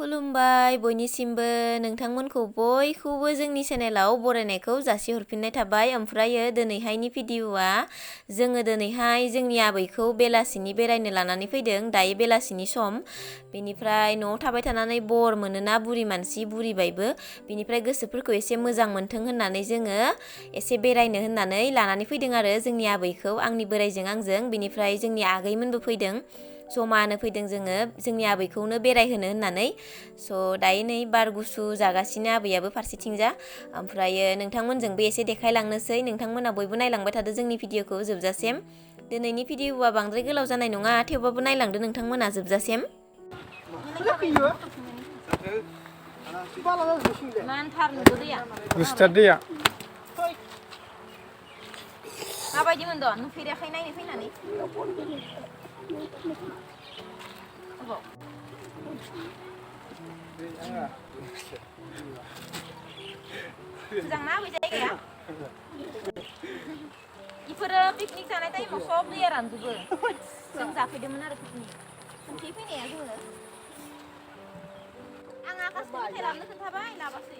खुलुमबाय बयनिसिमबो नोंथांमोनखौ बयखौबो जोंनि चेनेलाव बरायनायखौ जासिहरफिननाय थाबाय। ओमफ्रायो दिनैहायनि भिडिअआ जोङो दिनैहाय जोंनि आबैखौ बेलासिनि बेरायनो लानानै फैदों। दायो बेलासिनि सम। बेनिफ्राय न'आव थाबाय थानानै बर मोनोना, बुरि मानसि बुरिबायबो। बेनिफ्राय गोसोफोरखौ एसे मोजां मोनथों होननानै जोङो एसे बेरायनो होननानै लानानै फैदों आरो जोंनि आबैखौ, आंनि बोराइजों आंजों। बेनिफ्राय जोंनि आगैमोनबो फैदों। जमानो फैदों जोङो जोंनि आबैखौनो बेरायहोनो होननानै। दायो नै बार गुसु जागासिनो आबैयाबो फारसेथिंजा। ओमफ्रायो नोंथांमोनजोंबो एसे देखायलांनोसै। नोंथांमोना बयबो नायलांबाय थादो जोंनि भिडिअखौ जोबजासिम। दिनैनि भिडिअआ बांद्राय गोलाव जानाय नङा, थेवबाबो नायलांदो नोंथांमोना जोबजासिम। माबायदि मोनदों? नुफेराखै नायनो फैनानै? मोजां ना बै जायगाया? इफोरो पिकनिक जानाय टाइमाव सब दैया रानजोबो। जों जाफैदोंमोन आरो पिकनिक। खनसे फैनाया जोङो। आं आकाशखौ मेथाइ लाबोनो खोन्थाबाय, लाबासै।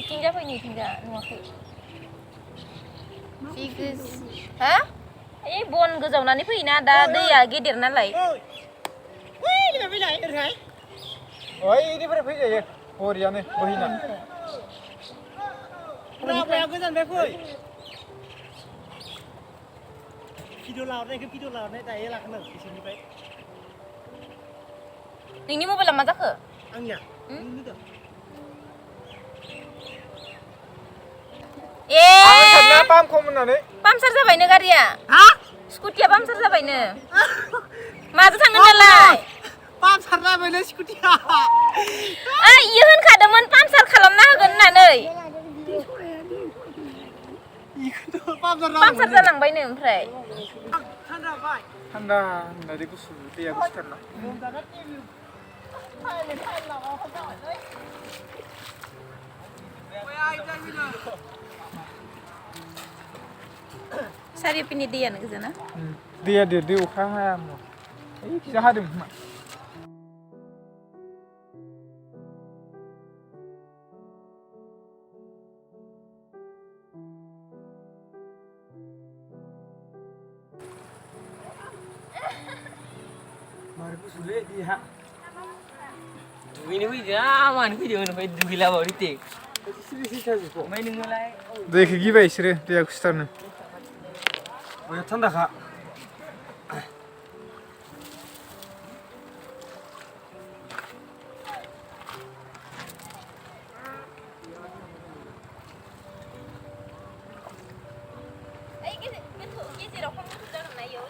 इथिंजा फैनि, इथिंजा नुवाखै। हा? ओइ बन गोजावनानै फैयोना, दा दैया गेदेर नालाय। इनिफ्राय फैजायो हरियानो बोहैना। लामाया गोजाननिफ्राय फै। भिडिअ लाहरनाय दायो लागोन आं बिसोरनिफ्राय। नोंनि मबाइला मा जाखो? आंनिया? पामसार जाबायनो गारिया। हा? स्कुटिया पामसार जाबायनो। माजों थांगोन दालाय? पामसार जाबायनो स्कुटिया। ओइ इयो होनखादोंमोन पामसार खालामना होगोन होननानै। पामसार जालांबायनो ओमफ्राय। थान्दा होननानै गुसु दैया गुसुथारना। सारिपिनि दैयानो गोजाना? दैया देरदो, अखा हाया होमबा। ओइखिजा हादों खोमा। मार गुसुलै दैया। दुगैनो फैदों, मानो फैदों ओमफ्राय दुगैलाबाय दै। ओमफ्राय नोङोलाय? दैखौ गिबाय बिसोरो, दैया गुसुथारनो। थान्दाखा। गेजेराव खम गुसु जागोन ना इयाव?